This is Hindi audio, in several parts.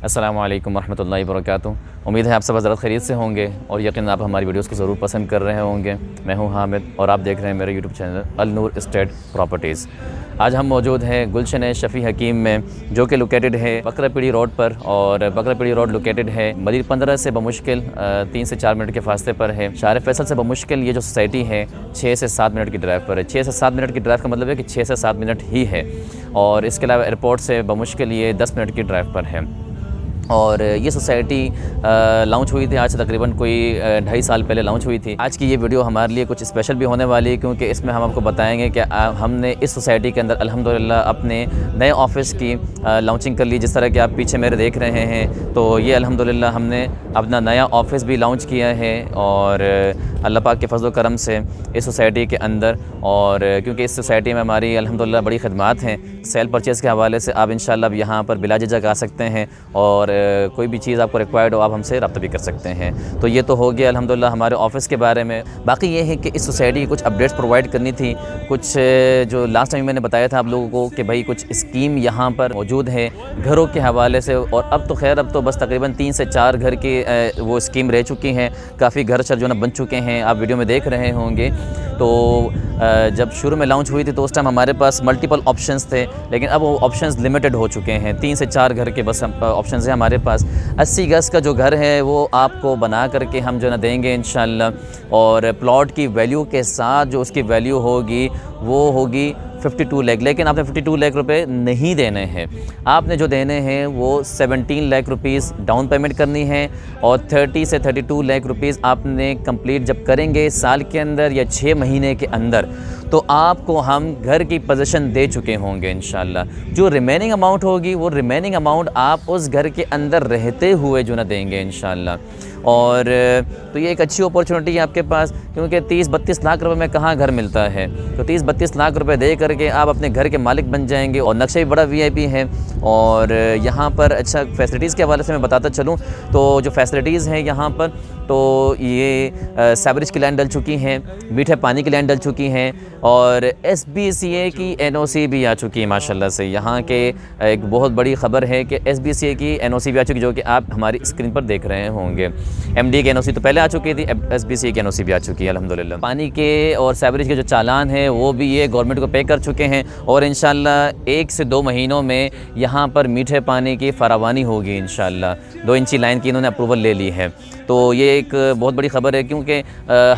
अस्सलामु अलैकुम रहमतुल्लाहि व बरकातुहू। उम्मीद है आप सब हज़रत खैरियत से होंगे और यकीनन आप हमारी वीडियोस को ज़रूर पसंद कर रहे होंगे। मैं हूं हामिद और आप देख रहे हैं मेरे यूट्यूब चैनल अल नूर एस्टेट प्रॉपर्टीज़। आज हम मौजूद हैं गुलशन शफ़ी हकीम में, जो कि लोकेटेड है बकरापीड़ी रोड पर। और बकरापीड़ी रोड लोकेटेड है मदीर 15 से बमुश्किल 3 से 4 मिनट के फासले पर है। शार फैसल से बमुश्किल ये जो सोसाइटी है 6 से 7 मिनट की ड्राइव पर है। 6 से 7 मिनट की ड्राइव का मतलब है कि 6 से 7 मिनट ही है। और इसके अलावा एयरपोर्ट से बमुश्किल ये 10 मिनट की ड्राइव पर है। और ये सोसाइटी लॉन्च हुई थी आज से तकरीबन कोई 2.5 साल पहले लॉन्च हुई थी। आज की ये वीडियो हमारे लिए कुछ स्पेशल भी होने वाली है, क्योंकि इसमें हम आपको बताएंगे कि हमने इस सोसाइटी के अंदर अल्हम्दुलिल्लाह अपने नए ऑफ़िस की लॉन्चिंग कर ली। जिस तरह कि आप पीछे मेरे देख रहे हैं, तो ये अल्हम्दुलिल्लाह हमने अपना नया ऑफ़िस भी लॉन्च किया है और अल्लाह पाक के फज़ल करम से इस सोसाइटी के अंदर। और क्योंकि इस सोसाइटी में हमारी अल्हम्दुलिल्लाह बड़ी खदमात हैं, सेल परचेज़ के हवाले से आप इंशाअल्लाह यहाँ पर बिला झिझक आ सकते हैं और कोई भी चीज़ आपको रिक्वायर्ड हो आप हमसे रब्ता भी कर सकते हैं। तो ये तो हो गया अल्हम्दुलिल्लाह हमारे ऑफ़िस के बारे में। बाकी ये है कि इस सोसाइटी की कुछ अपडेट्स प्रोवाइड करनी थी, कुछ जो लास्ट टाइम मैंने बताया था आप लोगों को कि भाई कुछ स्कीम यहाँ पर मौजूद है घरों के हवाले से। और अब तो खैर अब तो बस तकरीबन 3 से 4 घर की वो स्कीम रह चुकी हैं। काफ़ी घर जो है ना बन चुके हैं, आप वीडियो में देख रहे होंगे। तो जब शुरू में लॉन्च हुई थी तो उस टाइम हमारे पास मल्टीपल ऑप्शंस थे, लेकिन अब वो ऑप्शंस लिमिटेड हो चुके हैं। 3 से 4 घर के बस ऑप्शंस हैं हमारे पास। 80 गज़ का जो घर है वो आपको बना करके हम जो ना देंगे इंशाअल्लाह। और प्लॉट की वैल्यू के साथ जो उसकी वैल्यू होगी वो होगी 52 लाख। लेकिन आपने 52 लाख रुपए नहीं देने हैं, आपने जो देने हैं वो 17 लाख रुपीज़ डाउन पेमेंट करनी है। और 30 से 32 लाख रुपीज़ आपने कंप्लीट जब करेंगे साल के अंदर या 6 महीने के अंदर, तो आपको हम घर की पोजीशन दे चुके होंगे इंशाअल्लाह। जो रिमेनिंग अमाउंट होगी वो रिमेनिंग अमाउंट आप उस घर के अंदर रहते हुए जो ना देंगे इंशाअल्लाह। और तो ये एक अच्छी अपॉर्चुनिटी है आपके पास, क्योंकि 30-32 लाख रुपए में कहाँ घर मिलता है। तो 30-32 लाख रुपए दे करके आप अपने घर के मालिक बन जाएंगे। और नक्शा भी बड़ा वीआईपी है। और यहाँ पर अच्छा फैसिलिटीज़ के हवाले से मैं बताता चलूँ तो जो फैसिलिटीज़ हैं यहाँ पर, तो ये सेवरेज की लाइन डल चुकी हैं, मीठे पानी की लाइन डल चुकी हैं और SBCA की NOC भी आ चुकी है माशाल्लाह से। यहाँ के एक बहुत बड़ी ख़बर है कि SBCA की NOC भी आ चुकी, जो कि आप हमारी स्क्रीन पर देख रहे होंगे। MD की NOC तो पहले आ चुकी थी, SBCA की NOC भी आ चुकी है अल्हम्दुलिल्लाह। पानी के और सेवरेज के जो चालान हैं वो भी ये गवर्नमेंट को पे कर चुके हैं। और इंशाअल्लाह 1 से 2 महीनों में यहाँ पर मीठे पानी की फरावानी होगी इंशाअल्लाह। 2 इंची लाइन की इन्होंने अप्रूवल ले ली है। तो ये एक बहुत बड़ी ख़बर है, क्योंकि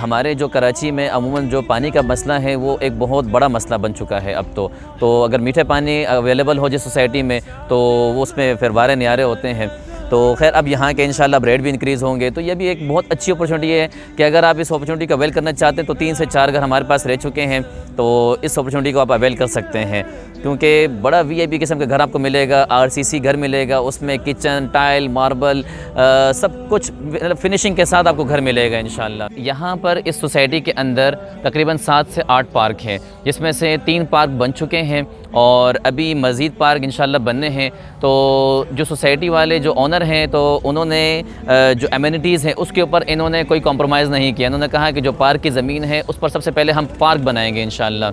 हमारे जो कराची में अमूमन जो पानी का मसला है वो एक बहुत बड़ा मसला बन चुका है अब तो अगर मीठे पानी अवेलेबल हो जिस सोसाइटी में, तो वो उसमें फिर वारे न्यारे होते हैं। तो खैर अब यहाँ के इंशाअल्लाह रेट भी इंक्रीज़ होंगे। तो ये भी एक बहुत अच्छी अपॉर्चुनिटी है कि अगर आप इस अपॉर्चुनिटी का अवेल करना चाहते हैं तो 3 से 4 घर हमारे पास रह चुके हैं, तो इस अपॉर्चुनिटी को आप अवेल कर सकते हैं। क्योंकि बड़ा VIP किस्म का घर आपको मिलेगा, RCC घर मिलेगा, उसमें किचन, टाइल, मार्बल सब कुछ फिनिशिंग के साथ आपको घर मिलेगा इंशाअल्लाह। यहाँ पर इस सोसाइटी के अंदर तकरीबन 7 से 8 पार्क हैं, जिसमें से 3 पार्क बन चुके हैं और अभी मज़ीद पार्क इंशाअल्लाह बनने हैं। तो जो सोसाइटी वाले जो ऑनर हैं, तो उन्होंने जो एमिनिटीज़ हैं उसके ऊपर इन्होंने कोई कॉम्प्रोमाइज़ नहीं किया। इन्होंने कहा कि जो पार्क की ज़मीन है उस पर सबसे पहले हम पार्क बनाएंगे इंशाअल्लाह।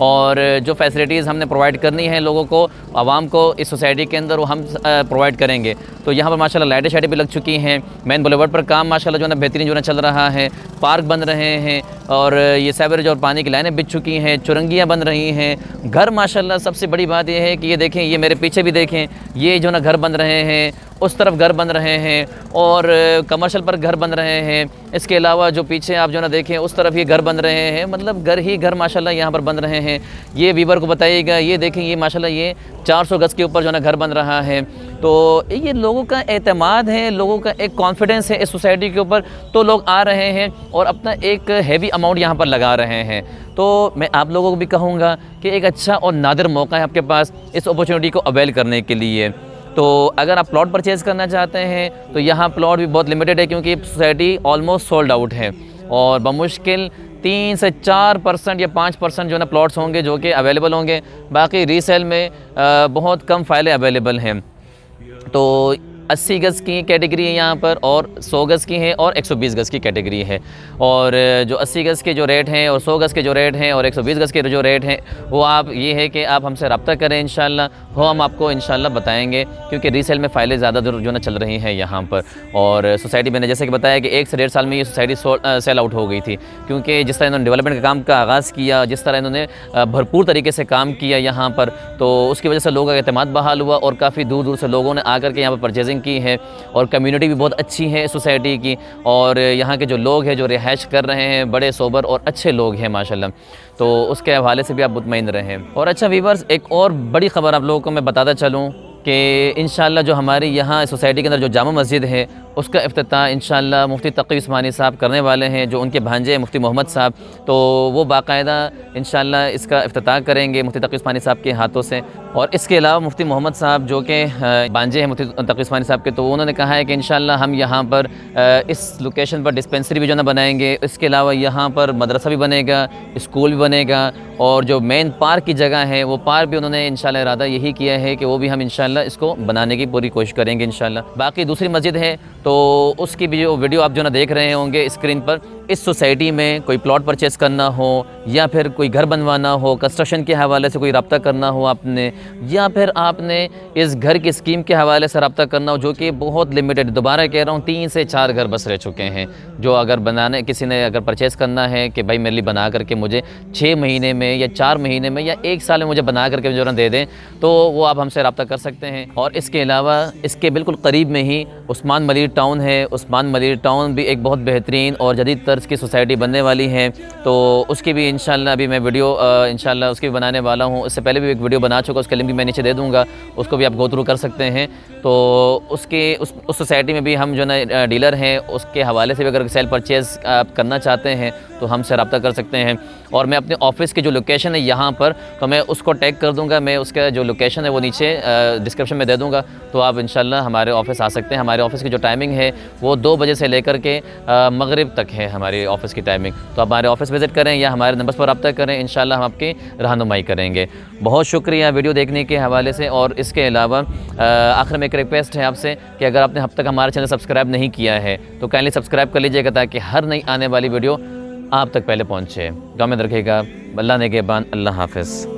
और जो फैसिलिटीज़ हमने प्रोवाइड करनी है लोगों को, आवाम को इस सोसाइटी के अंदर, वो हम प्रोवाइड करेंगे। तो यहाँ पर माशाल्लाह लाइटें शाइटें भी लग चुकी हैं। मेन बुलेवर्ड पर काम माशाल्लाह जो है ना बेहतरीन जो है चल रहा है। पार्क बन रहे हैं और ये सेवरेज और पानी की लाइनें बिछ चुकी हैं, चुरंगियाँ बन रही हैं। घर माशाल्लाह सबसे बड़ी बात यह है कि ये देखें, ये मेरे पीछे भी देखें, ये जो ना घर बन रहे हैं, उस तरफ घर बन रहे हैं और कमर्शियल पर घर बन रहे हैं। इसके अलावा जो पीछे आप जो ना देखें उस तरफ ये घर बन रहे हैं, मतलब घर ही घर माशाल्लाह यहाँ पर बन रहे हैं। ये वीवर को बताइएगा, ये देखें, ये माशाल्लाह ये 400 गज़ के ऊपर जो ना घर बन रहा है। तो ये लोगों का एतमाद है, लोगों का एक कॉन्फिडेंस है इस सोसाइटी के ऊपर, तो लोग आ रहे हैं और अपना एक हैवी अमाउंट यहाँ पर लगा रहे हैं। तो मैं आप लोगों को भी कहूँगा कि एक अच्छा और नादिर मौका है आपके पास इस अपॉर्चुनिटी को अवेल करने के लिए। तो अगर आप प्लॉट परचेज़ करना चाहते हैं तो यहाँ प्लॉट भी बहुत लिमिटेड है, क्योंकि सोसाइटी ऑलमोस्ट सोल्ड आउट है और बमुश्किल 3 से 4% या 5% जो ना प्लॉट्स होंगे जो कि अवेलेबल होंगे। बाकी रीसेल में बहुत कम फाइलें अवेलेबल हैं। तो 80 गज़ की कैटेगरी है यहाँ पर, और 100 गज़ की है, और 120 गज़ की कैटेगरी है। और जो 80 गज़ के जो रेट हैं और 100 गज़ के जो रेट हैं और 120 गज़ के जो रेट हैं वो आप ये है कि आप हमसे रब्ता करें इंशाल्लाह, वो हम आपको इंशाल्लाह बताएंगे, क्योंकि रीसेल में फ़ाइलें ज़्यादा जो ना चल रही हैं यहाँ पर। और सोसाइटी मैंने जैसे कि बताया कि 1 से 1.5 साल में ये सोसाइटी सेल आउट हो गई थी, क्योंकि जिस तरह इन्होंने डेवलपमेंट का काम का आगाज़ किया, जिस तरह इन्होंने भरपूर तरीके से काम किया यहाँ पर, तो उसकी वजह से लोगों का एतमाद बहाल हुआ और काफ़ी दूर दूर से लोगों ने आकर के यहाँ पर परचेजिंग की है। और कम्युनिटी भी बहुत अच्छी है सोसाइटी की, और यहाँ के जो लोग हैं जो रिहाइश कर रहे हैं बड़े सोबर और अच्छे लोग हैं माशाल्लाह। तो उसके हवाले से भी आप मुतमईन रहें। और अच्छा वीवर्स, एक और बड़ी ख़बर आप लोगों को मैं बताता चलूँ कि इंशाल्लाह जो हमारी यहाँ सोसाइटी के अंदर जो जामा मस्जिद है उसका इफ्तिताह इंशाल्लाह मुफ्ती तकी उस्मानी साहब करने वाले हैं, जो उनके भांजे हैं मुफ्ती मोहम्मद साहब। तो वो बाकायदा इंशाल्लाह इसका इफ्तिताह करेंगे मुफ्ती तकी उस्मानी साहब के हाथों से। और इसके अलावा मुफ्ती मोहम्मद साहब जो कि भांजे हैं मुफ्ती तकी उस्मानी साहब के, तो उन्होंने कहा है कि इंशाल्लाह हम यहाँ पर इस लोकेशन पर डिस्पेंसरी भी जो ना बनाएंगे, इसके अलावा यहाँ पर मदरसा भी बनेगा, स्कूल भी बनेगा, और जो मेन पार्क की जगह है वो पार्क भी उन्होंने इंशाल्लाह इरादा यही किया है कि वो भी हम इंशाल्लाह इसको बनाने की पूरी कोशिश करेंगे इंशाल्लाह। बाकी दूसरी मस्जिद है तो उसकी भी जो वीडियो आप जो ना देख रहे होंगे स्क्रीन पर, इस सोसाइटी में कोई प्लॉट परचेस करना हो या फिर कोई घर बनवाना हो, कंस्ट्रक्शन के हवाले से कोई रब्ता करना हो आपने, या फिर आपने इस घर की स्कीम के हवाले से रब्ता करना हो, जो कि बहुत लिमिटेड, दोबारा कह रहा हूँ 3 से 4 घर बस रह चुके हैं, जो अगर बनाने किसी ने अगर परचेस करना है कि भाई मेरे लिए बना करके मुझे 6 महीने में या 4 महीने में या 1 साल में मुझे बना करके जो ना दे दें, तो वो आप हमसे रब्ता कर सकते हैं। और इसके अलावा इसके बिल्कुल करीब में ही उस्मान मलिर टाउन है। उस्मान मलिर टाउन भी एक बहुत बेहतरीन और जदीद तर्ज की सोसाइटी बनने वाली है, तो उसकी भी इंशाल्लाह अभी मैं वीडियो इंशाल्लाह उसकी भी बनाने वाला हूँ। इससे पहले भी एक वीडियो बना चुका, उसका लिंक भी मैं नीचे दे दूँगा, उसको भी आप गो थ्रू कर सकते हैं। तो उसके उस सोसाइटी में भी हम जो ना डीलर हैं, उसके हवाले से भी अगर सेल परचेज़ आप करना चाहते हैं तो हमसे रब्ता कर सकते हैं। और मैं अपने ऑफ़िस की जो लोकेशन है यहाँ पर, तो मैं उसको टैग कर दूँगा, मैं उसका जो लोकेशन है वो नीचे डिस्क्रिप्शन में दे दूँगा, तो आप इंशाल्लाह हमारे ऑफ़िस आ सकते हैं। हमारे ऑफ़िस की जो टाइमिंग है वो 2 बजे से लेकर के मगरिब तक है हमारी ऑफ़िस की टाइमिंग। तो आप हमारे ऑफ़िस विज़िट करें या हमारे नंबर पर रब्ता करें, इंशाल्लाह हम आपकी रहनुमाई करेंगे। बहुत शुक्रिया वीडियो देखने के हवाले से। और इसके अलावा आखिर में एक रिक्वेस्ट है आपसे कि अगर आपने अब तक हमारा चैनल सब्सक्राइब नहीं किया है तो काइंडली सब्सक्राइब कर लीजिएगा, ताकि हर नई आने वाली वीडियो आप तक पहले पहुँचे। दुआ में रखिएगा। अल्लाह ने के बान। अल्लाह हाफ़िज़।